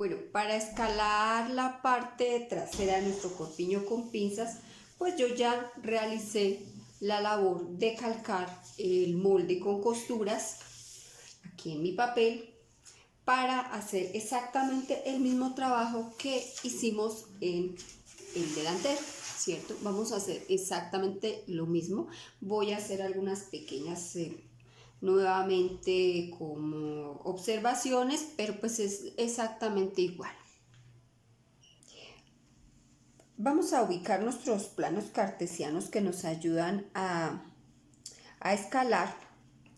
Bueno, para escalar la parte trasera de nuestro corpiño con pinzas, pues yo ya realicé la labor de calcar el molde con costuras aquí en mi papel para hacer exactamente el mismo trabajo que hicimos en el delantero, ¿cierto? Vamos a hacer exactamente lo mismo. Voy a hacer algunas pequeñas nuevamente como observaciones, pero pues es exactamente igual. Vamos a ubicar nuestros planos cartesianos que nos ayudan a escalar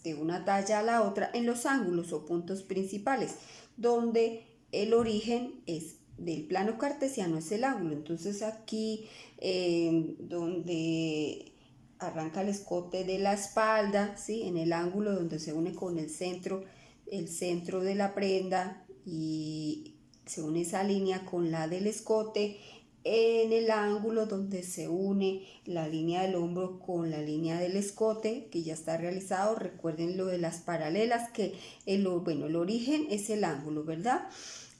de una talla a la otra en los ángulos o puntos principales, donde el origen es del plano cartesiano es el ángulo. Entonces aquí donde arranca el escote de la espalda, ¿sí? En el ángulo donde se une con el centro de la prenda y se une esa línea con la del escote, en el ángulo donde se une la línea del hombro con la línea del escote, que ya está realizado. Recuerden lo de las paralelas, que el origen es el ángulo, ¿verdad?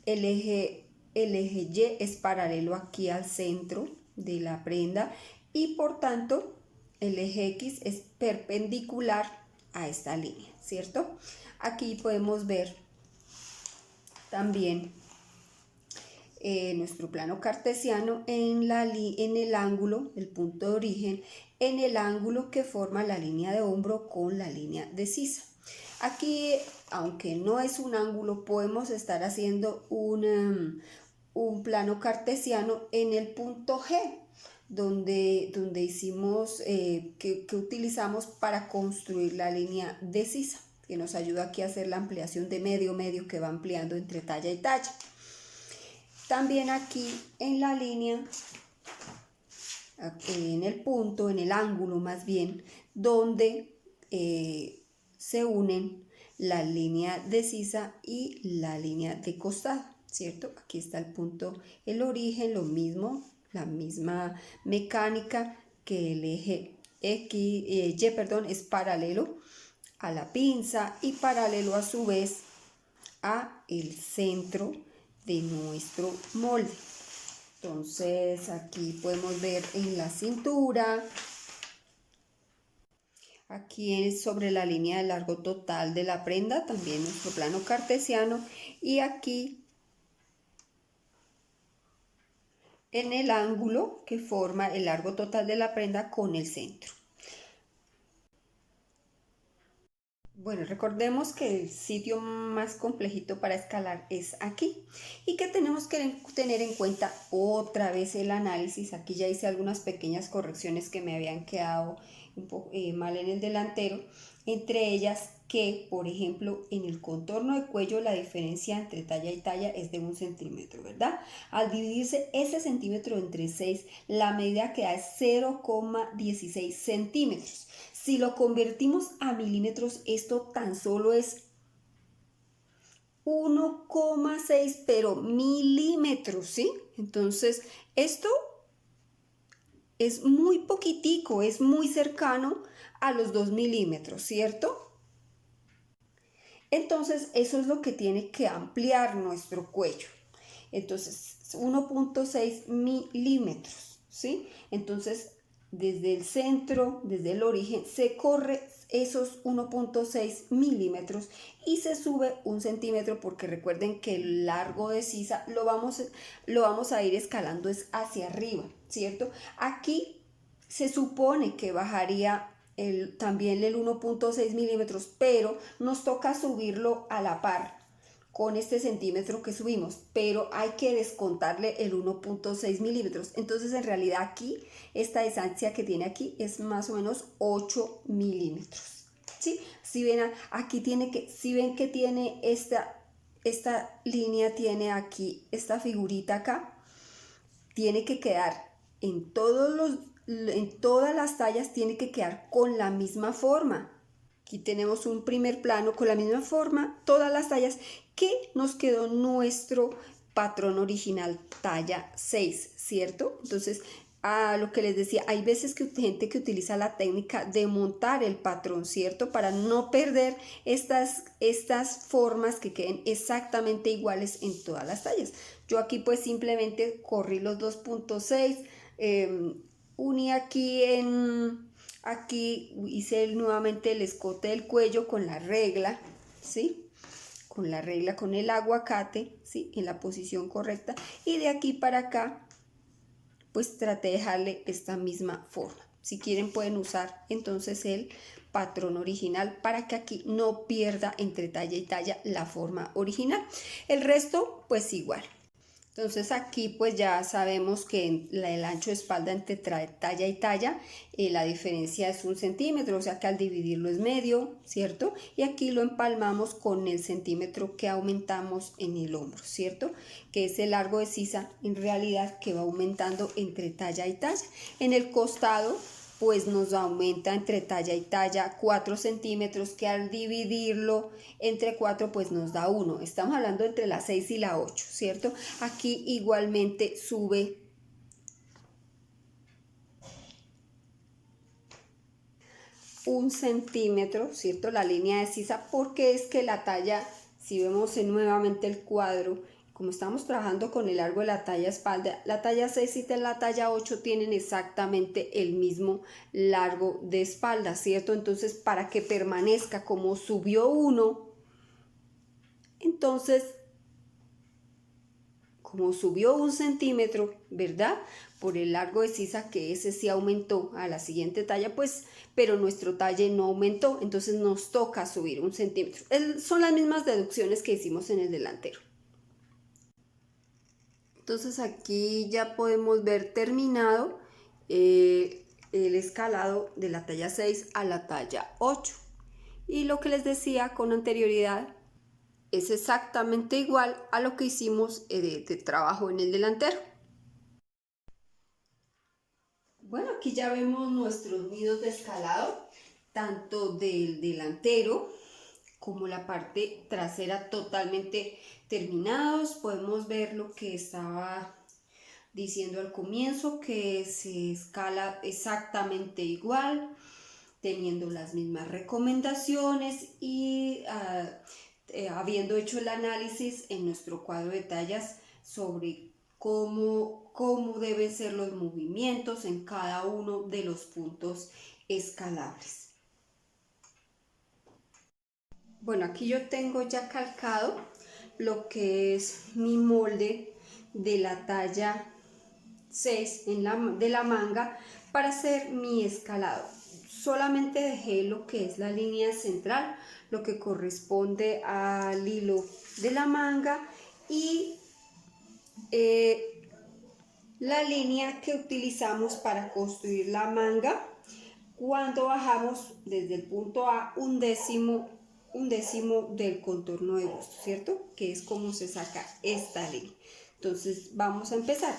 El eje Y es paralelo aquí al centro de la prenda y por tanto el eje X es perpendicular a esta línea, ¿cierto? Aquí podemos ver también nuestro plano cartesiano en el ángulo, el punto de origen, en el ángulo que forma la línea de hombro con la línea de sisa. Aquí, aunque no es un ángulo, podemos estar haciendo un plano cartesiano en el punto G, donde hicimos, que utilizamos para construir la línea de sisa, que nos ayuda aquí a hacer la ampliación de medio que va ampliando entre talla y talla. También aquí en la línea, en el punto, en el ángulo más bien, donde se unen la línea de sisa y la línea de costado, ¿cierto? Aquí está el punto, el origen, lo mismo, la misma mecánica que el eje Y, es paralelo a la pinza y paralelo a su vez a el centro de nuestro molde. Entonces aquí podemos ver en la cintura, aquí es sobre la línea de largo total de la prenda, también nuestro plano cartesiano, y aquí en el ángulo que forma el largo total de la prenda con el centro. Bueno, recordemos que el sitio más complejito para escalar es aquí y que tenemos que tener en cuenta otra vez el análisis. Aquí ya hice algunas pequeñas correcciones que me habían quedado un poco mal en el delantero, entre ellas que, por ejemplo, en el contorno de cuello la diferencia entre talla y talla es de 1 centímetro, ¿verdad? Al dividirse ese centímetro entre 6, la medida que da es 0,16 centímetros. Si lo convertimos a milímetros, esto tan solo es 1,6, pero milímetros, ¿sí? Entonces, esto es muy poquitico, es muy cercano a los 2 milímetros, ¿cierto? Entonces, eso es lo que tiene que ampliar nuestro cuello. Entonces, 1,6 milímetros, ¿sí? Entonces, desde el centro, desde el origen, se corre esos 1,6 milímetros y se sube 1 centímetro, porque recuerden que el largo de sisa lo vamos a ir escalando es hacia arriba, ¿cierto? Aquí se supone que bajaría también el 1,6 milímetros, pero nos toca subirlo a la par con este centímetro que subimos, pero hay que descontarle el 1,6 milímetros. Entonces, en realidad aquí, esta distancia que tiene aquí es más o menos 8 milímetros. ¿Sí? Si ven, aquí si ven que tiene esta línea, tiene aquí esta figurita acá, tiene que quedar en todas las tallas, tiene que quedar con la misma forma. Aquí tenemos un primer plano con la misma forma, todas las tallas, que nos quedó nuestro patrón original talla 6, ¿cierto? Entonces, a lo que les decía, hay veces que gente que utiliza la técnica de montar el patrón, ¿cierto? Para no perder estas formas que queden exactamente iguales en todas las tallas. Yo aquí pues simplemente corrí los 2.6, uní aquí hice nuevamente el escote del cuello con la regla, ¿sí? Con la regla, con el aguacate, ¿sí? En la posición correcta, y de aquí para acá pues traté de dejarle esta misma forma. Si quieren pueden usar entonces el patrón original para que aquí no pierda entre talla y talla la forma original. El resto pues igual. Entonces aquí pues ya sabemos que el ancho de espalda entre talla y talla, la diferencia es 1 centímetro, o sea que al dividirlo es medio, ¿cierto? Y aquí lo empalmamos con el centímetro que aumentamos en el hombro, ¿cierto? Que es el largo de sisa en realidad que va aumentando entre talla y talla. En el costado pues nos aumenta entre talla y talla 4 centímetros, que al dividirlo entre 4 pues nos da 1. Estamos hablando entre la 6 y la 8, ¿cierto? Aquí igualmente sube 1 centímetro, ¿cierto? La línea de sisa, porque es que la talla, si vemos nuevamente el cuadro, como estamos trabajando con el largo de la talla espalda, la talla 6 y la talla 8 tienen exactamente el mismo largo de espalda, ¿cierto? Entonces, para que permanezca como subió 1, entonces, como subió 1 centímetro, ¿verdad? Por el largo de sisa, que ese sí aumentó a la siguiente talla, pues, pero nuestro talle no aumentó, entonces nos toca subir 1 centímetro. Son las mismas deducciones que hicimos en el delantero. Entonces aquí ya podemos ver terminado el escalado de la talla 6 a la talla 8. Y lo que les decía con anterioridad es exactamente igual a lo que hicimos de trabajo en el delantero. Bueno, aquí ya vemos nuestros nidos de escalado, tanto del delantero como la parte trasera totalmente terminados. Podemos ver lo que estaba diciendo al comienzo, que se escala exactamente igual, teniendo las mismas recomendaciones y habiendo hecho el análisis en nuestro cuadro de tallas sobre cómo deben ser los movimientos en cada uno de los puntos escalables. Bueno, aquí yo tengo ya calcado lo que es mi molde de la talla 6 de la manga para hacer mi escalado. Solamente dejé lo que es la línea central, lo que corresponde al hilo de la manga, y la línea que utilizamos para construir la manga cuando bajamos desde el punto A un décimo del contorno de busto, ¿cierto? Que es como se saca esta línea. Entonces vamos a empezar.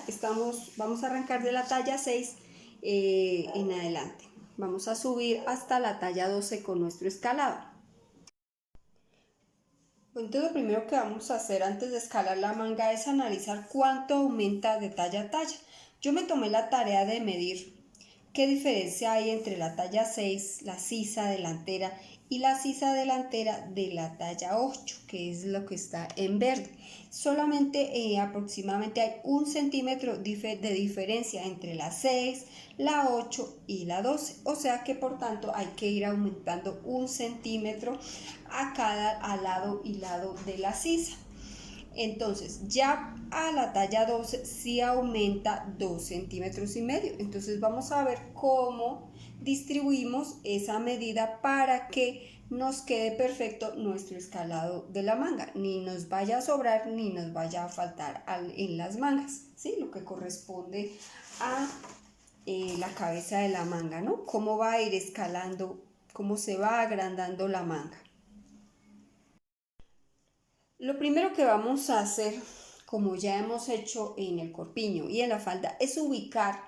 Vamos a arrancar de la talla 6 en adelante. Vamos a subir hasta la talla 12 con nuestro escalado. Entonces lo primero que vamos a hacer antes de escalar la manga es analizar cuánto aumenta de talla a talla. Yo me tomé la tarea de medir qué diferencia hay entre la talla 6, la sisa delantera, y la sisa delantera de la talla 8, que es lo que está en verde. Solamente aproximadamente hay 1 centímetro de diferencia entre la 6, la 8 y la 12, o sea que por tanto hay que ir aumentando 1 centímetro a cada lado y lado de la sisa. Entonces ya a la talla 12 sí aumenta 2 centímetros y medio. Entonces vamos a ver cómo distribuimos esa medida para que nos quede perfecto nuestro escalado de la manga. Ni nos vaya a sobrar ni nos vaya a faltar en las mangas, ¿sí? Lo que corresponde a la cabeza de la manga, ¿no? Cómo va a ir escalando, cómo se va agrandando la manga. Lo primero que vamos a hacer, como ya hemos hecho en el corpiño y en la falda, es ubicar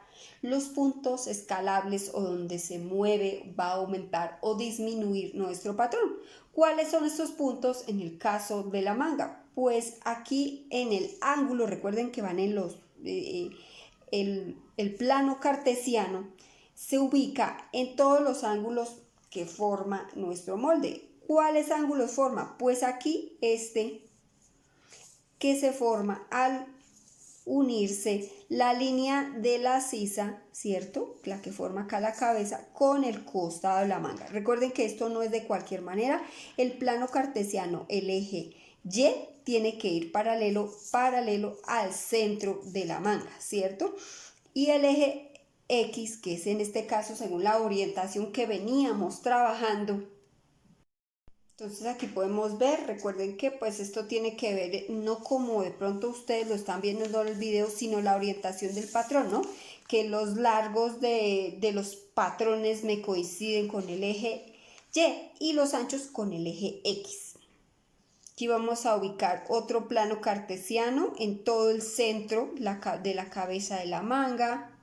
los puntos escalables o donde se mueve, va a aumentar o disminuir nuestro patrón. ¿Cuáles son estos puntos en el caso de la manga? Pues aquí en el ángulo, recuerden que van en el plano cartesiano se ubica en todos los ángulos que forma nuestro molde. ¿Cuáles ángulos forma? Pues aquí este que se forma al unirse la línea de la sisa, ¿cierto? La que forma acá la cabeza con el costado de la manga. Recuerden que esto no es de cualquier manera. El plano cartesiano, el eje Y, tiene que ir paralelo al centro de la manga, ¿cierto? Y el eje X, que es en este caso según la orientación que veníamos trabajando. Entonces aquí podemos ver, recuerden que pues esto tiene que ver no como de pronto ustedes lo están viendo en el video, sino la orientación del patrón, ¿no? Que los largos de los patrones me coinciden con el eje Y los anchos con el eje X. Aquí vamos a ubicar otro plano cartesiano en todo el centro de la cabeza de la manga.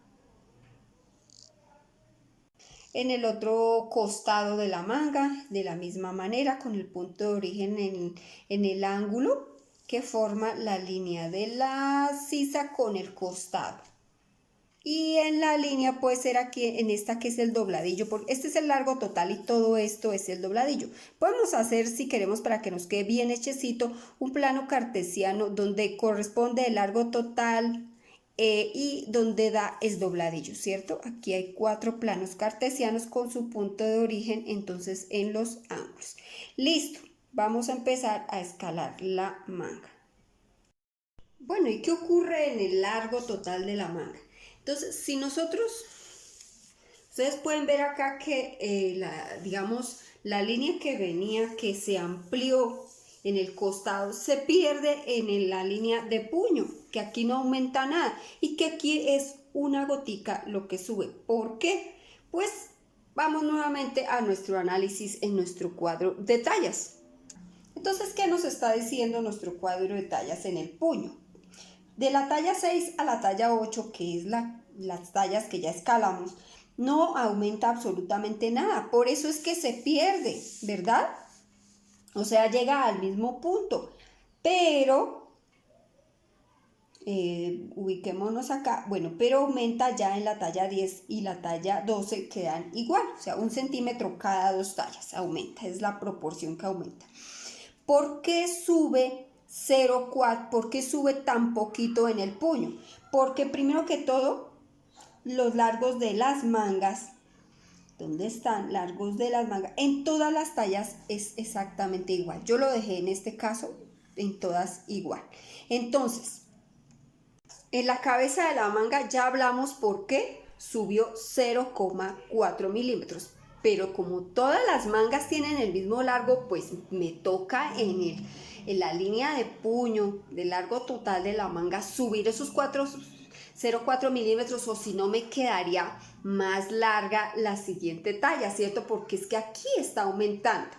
En el otro costado de la manga, de la misma manera, con el punto de origen en el ángulo que forma la línea de la sisa con el costado. Y en la línea puede ser aquí, en esta que es el dobladillo, porque este es el largo total y todo esto es el dobladillo. Podemos hacer, si queremos, para que nos quede bien hechecito, un plano cartesiano donde corresponde el largo total, y donde da es dobladillo, ¿cierto? Aquí hay 4 planos cartesianos con su punto de origen, entonces en los ángulos. Listo, vamos a empezar a escalar la manga. Bueno, ¿y qué ocurre en el largo total de la manga? Entonces, si nosotros, ustedes pueden ver acá que, digamos, la línea que venía, que se amplió en el costado, se pierde en la línea de puño, que aquí no aumenta nada y que aquí es una gotica lo que sube. ¿Por qué? Pues vamos nuevamente a nuestro análisis en nuestro cuadro de tallas. Entonces, ¿qué nos está diciendo nuestro cuadro de tallas en el puño? De la talla 6 a la talla 8, que es las tallas que ya escalamos, no aumenta absolutamente nada. Por eso es que se pierde, ¿verdad? O sea, llega al mismo punto, pero ubiquémonos acá, bueno, pero aumenta ya en la talla 10 y la talla 12 quedan igual, o sea, 1 centímetro cada 2 tallas aumenta, es la proporción que aumenta. ¿Por qué sube 0,4? ¿Por qué sube tan poquito en el puño? Porque primero que todo, los largos de las mangas, ¿dónde están? Largos de las mangas, en todas las tallas es exactamente igual. Yo lo dejé en este caso en todas igual. Entonces, en la cabeza de la manga ya hablamos por qué subió 0,4 milímetros. Pero como todas las mangas tienen el mismo largo, pues me toca en la línea de puño del largo total de la manga subir esos 0,4 milímetros, o si no me quedaría más larga la siguiente talla, ¿cierto? Porque es que aquí está aumentando.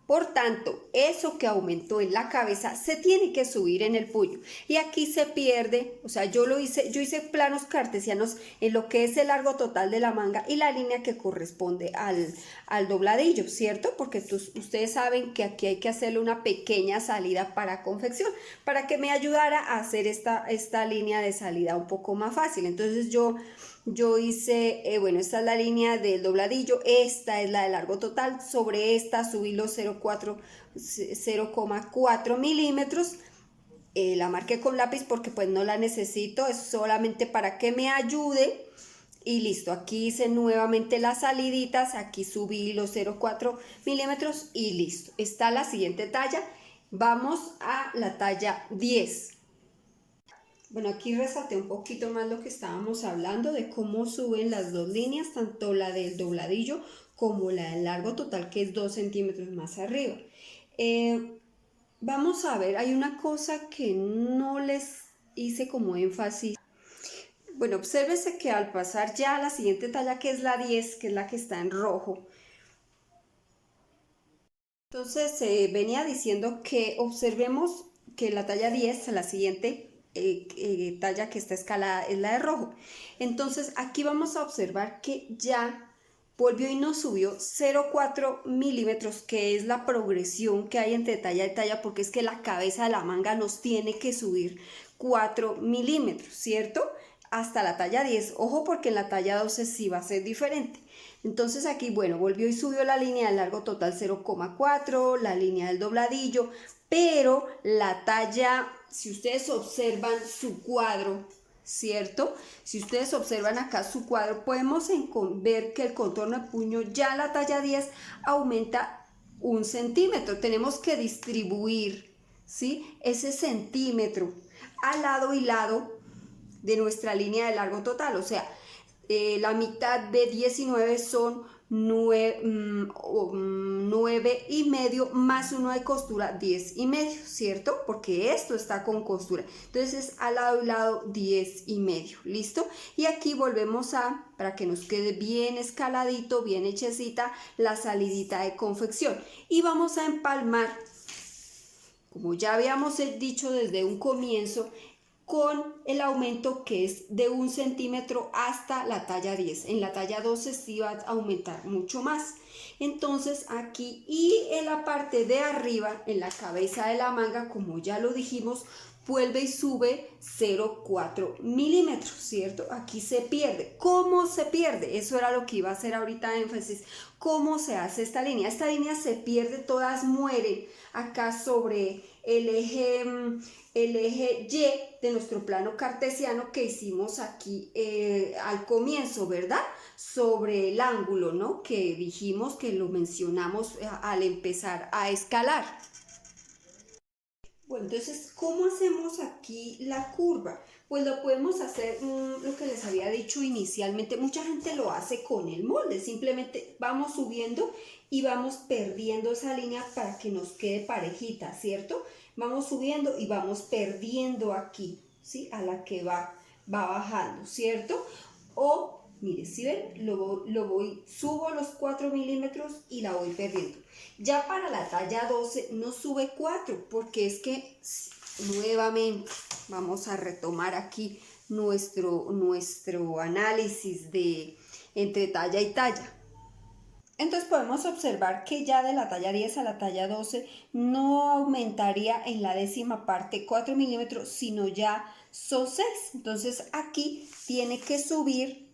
Por tanto, eso que aumentó en la cabeza se tiene que subir en el puño. Y aquí se pierde, o sea, yo hice planos cartesianos en lo que es el largo total de la manga y la línea que corresponde al dobladillo, ¿cierto? Porque ustedes saben que aquí hay que hacerle una pequeña salida para confección, para que me ayudara a hacer esta línea de salida un poco más fácil. Entonces yo hice, bueno, esta es la línea del dobladillo, esta es la de largo total, sobre esta subí los 0,4 milímetros, la marqué con lápiz porque pues no la necesito, es solamente para que me ayude. Y listo, aquí hice nuevamente las saliditas, aquí subí los 0,4 milímetros y listo. Está la siguiente talla, vamos a la talla 10. Bueno, aquí resalté un poquito más lo que estábamos hablando de cómo suben las dos líneas, tanto la del dobladillo como la del largo total, que es 2 centímetros más arriba. Vamos a ver, hay una cosa que no les hice como énfasis. Bueno, obsérvese que al pasar ya a la siguiente talla, que es la 10, que es la que está en rojo, entonces venía diciendo que observemos que la talla 10, la siguiente talla que está escalada, es la de rojo. Entonces aquí vamos a observar que ya volvió y nos subió 0,4 milímetros, que es la progresión que hay entre talla y talla, porque es que la cabeza de la manga nos tiene que subir 4 milímetros, ¿cierto? Hasta la talla 10, ojo porque en la talla 12 sí va a ser diferente. Entonces aquí, bueno, volvió y subió la línea del largo total 0,4, la línea del dobladillo, pero la talla, si ustedes observan su cuadro, ¿cierto? Si ustedes observan acá su cuadro, podemos ver que el contorno de puño ya la talla 10 aumenta 1 centímetro. Tenemos que distribuir, ¿sí?, ese centímetro al lado y lado de nuestra línea de largo total, o sea, la mitad de 19 son 9 y medio más 1 de costura, 10 y medio, ¿cierto? Porque esto está con costura. Entonces al lado y lado 10 y medio, ¿listo? Y aquí volvemos para que nos quede bien escaladito, bien hechecita la salidita de confección. Y vamos a empalmar, como ya habíamos dicho desde un comienzo, con el aumento que es de 1 centímetro hasta la talla 10. En la talla 12 sí va a aumentar mucho más. Entonces aquí y en la parte de arriba, en la cabeza de la manga, como ya lo dijimos, vuelve y sube 0,4 milímetros, ¿cierto? Aquí se pierde. ¿Cómo se pierde? Eso era lo que iba a hacer ahorita énfasis. ¿Cómo se hace esta línea? Esta línea se pierde, todas mueren acá sobre el eje Y de nuestro plano cartesiano que hicimos aquí al comienzo, ¿verdad? Sobre el ángulo, ¿no? Que dijimos, que lo mencionamos al empezar a escalar. Bueno, entonces, ¿cómo hacemos aquí la curva? Pues lo podemos hacer, lo que les había dicho inicialmente, mucha gente lo hace con el molde, simplemente vamos subiendo y vamos perdiendo esa línea para que nos quede parejita, ¿cierto? Vamos subiendo y vamos perdiendo aquí, ¿sí? A la que va bajando, ¿cierto? O, mire, si ven, subo los 4 milímetros y la voy perdiendo. Ya para la talla 12 no sube 4, porque es que nuevamente vamos a retomar aquí nuestro análisis de entre talla y talla. Entonces podemos observar que ya de la talla 10 a la talla 12 no aumentaría en la décima parte 4 milímetros, sino ya son 6. Entonces aquí tiene que subir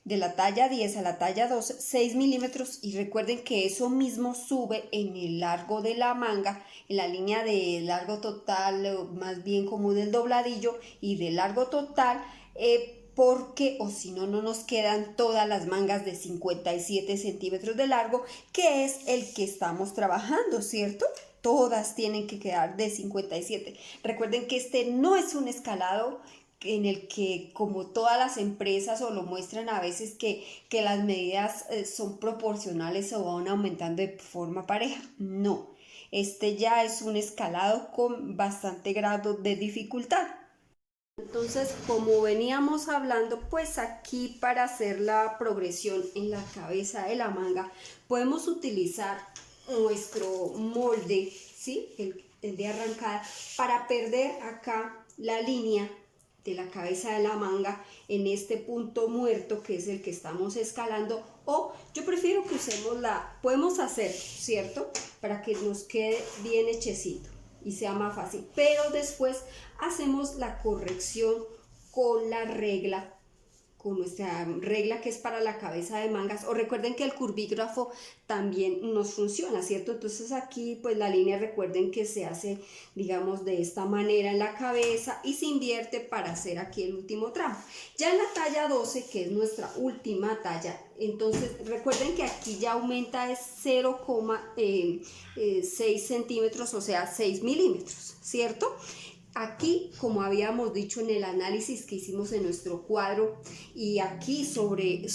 de la talla 10 a la talla 12, 6 milímetros, y recuerden que eso mismo sube en el largo de la manga, en la línea de largo total, más bien como del dobladillo y de largo total, porque o si no, no nos quedan todas las mangas de 57 centímetros de largo, que es el que estamos trabajando, ¿cierto? Todas tienen que quedar de 57. Recuerden que este no es un escalado en el que, como todas las empresas o lo muestran a veces, que las medidas son proporcionales o van aumentando de forma pareja. No, este ya es un escalado con bastante grado de dificultad. Entonces, como veníamos hablando, pues aquí para hacer la progresión en la cabeza de la manga podemos utilizar nuestro molde, ¿sí? El de arrancada, para perder acá la línea de la cabeza de la manga en este punto muerto, que es el que estamos escalando, o yo prefiero que usemos podemos hacer, ¿cierto? Para que nos quede bien hechecito y sea más fácil, pero después hacemos la corrección con la regla, con nuestra regla que es para la cabeza de mangas, o recuerden que el curvígrafo también nos funciona, ¿cierto? Entonces aquí pues la línea, recuerden que se hace, digamos, de esta manera en la cabeza y se invierte para hacer aquí el último tramo. Ya en la talla 12, que es nuestra última talla, entonces recuerden que aquí ya aumenta de 0,6 centímetros, o sea 6 milímetros, ¿cierto? Aquí, como habíamos dicho en el análisis que hicimos en nuestro cuadro, y aquí sobre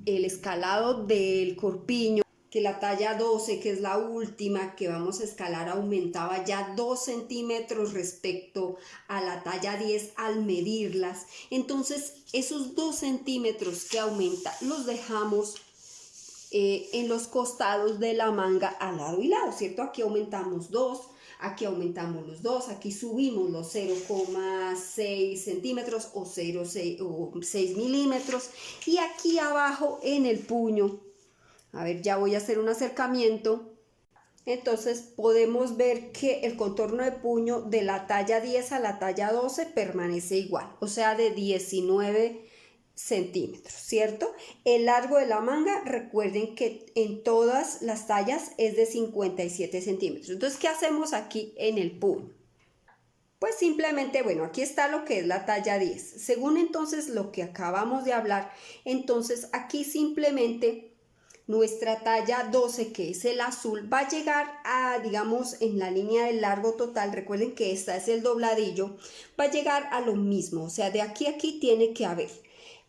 el escalado del corpiño, que la talla 12, que es la última que vamos a escalar, aumentaba ya 2 centímetros respecto a la talla 10 al medirlas. Entonces, esos 2 centímetros que aumenta los dejamos en los costados de la manga al lado y lado, ¿cierto? Aquí aumentamos 2, aquí aumentamos los 2, aquí subimos los 0,6 centímetros o 6 milímetros, y aquí abajo en el puño, a ver, ya voy a hacer un acercamiento. Entonces podemos ver que el contorno de puño de la talla 10 a la talla 12 permanece igual, o sea, de 19 centímetros, ¿cierto? El largo de la manga, recuerden que en todas las tallas es de 57 centímetros. Entonces, ¿qué hacemos aquí en el puño? Pues simplemente, bueno, aquí está lo que es la talla 10. Según entonces lo que acabamos de hablar, entonces aquí simplemente nuestra talla 12, que es el azul, va a llegar a, digamos, en la línea del largo total, recuerden que esta es el dobladillo, va a llegar a lo mismo, o sea, de aquí a aquí tiene que haber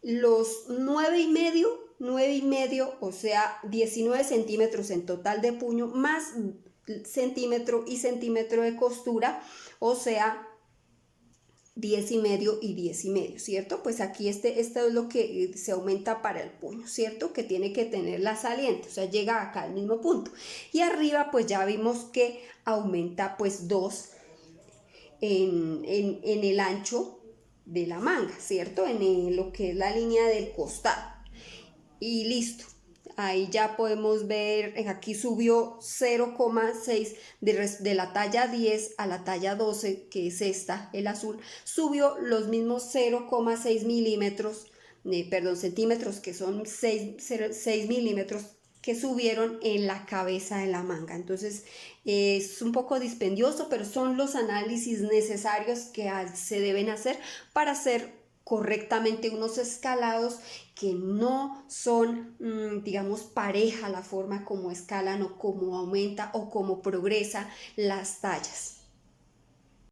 los 9,5, o sea, 19 centímetros en total de puño, más centímetro y centímetro de costura, o sea, 10,5 y 10,5, ¿cierto? Pues aquí esto es lo que se aumenta para el puño, ¿cierto? Que tiene que tener la saliente, o sea, llega acá al mismo punto. Y arriba pues ya vimos que aumenta pues 2 en el ancho de la manga, ¿cierto? En lo que es la línea del costado. Y listo. Ahí ya podemos ver, aquí subió 0,6 de la talla 10 a la talla 12, que es esta, el azul, subió los mismos 0,6 milímetros, centímetros, que son 6 milímetros, que subieron en la cabeza de la manga. Entonces es un poco dispendioso, pero son los análisis necesarios que se deben hacer para hacer correctamente unos escalados que no son, digamos, pareja la forma como escalan o como aumenta o como progresa las tallas.